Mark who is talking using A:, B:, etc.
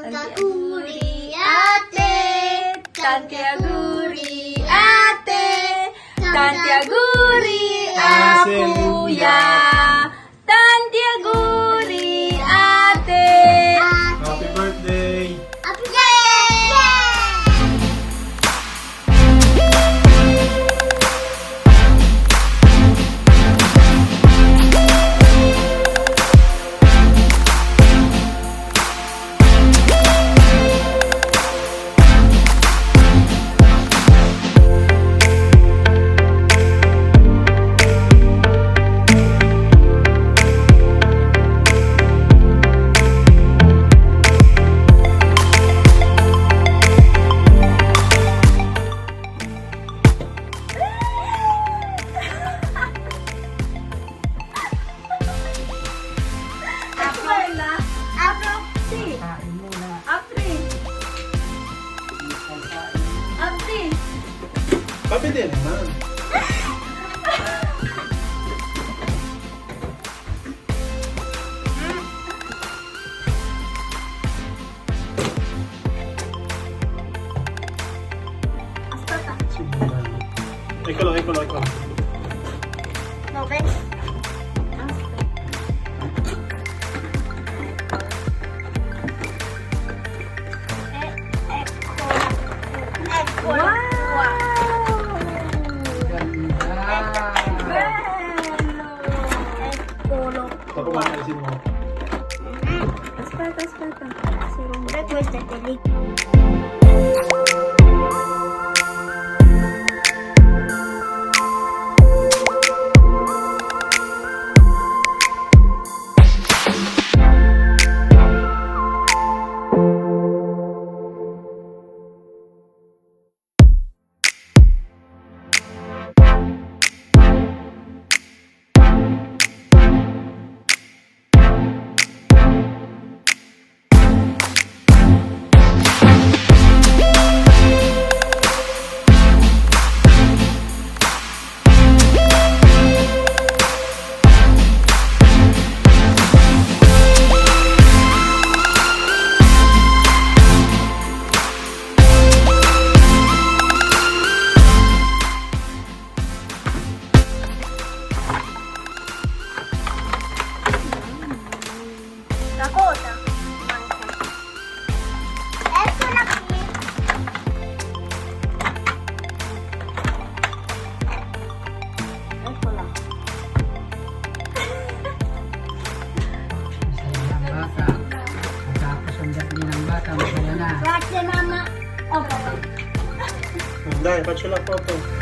A: Tantiaguri ate, tantiaguri ate, tantiaguri kuya, tantiaguri ate.
B: Happy birthday!
A: Happy birthday!
B: Happy din naman. Ikaw lang.
A: No, thanks.
B: Tapos maalisin mo.
A: Aspetta. Secondo questo è lì. La coda manca. Eccola qui. Eccola.
C: Masaya ng bata. Matapos ang birthday ng bata, masaya na.
A: Grazie mamma. Oh papà.
B: Dai, faccio la foto.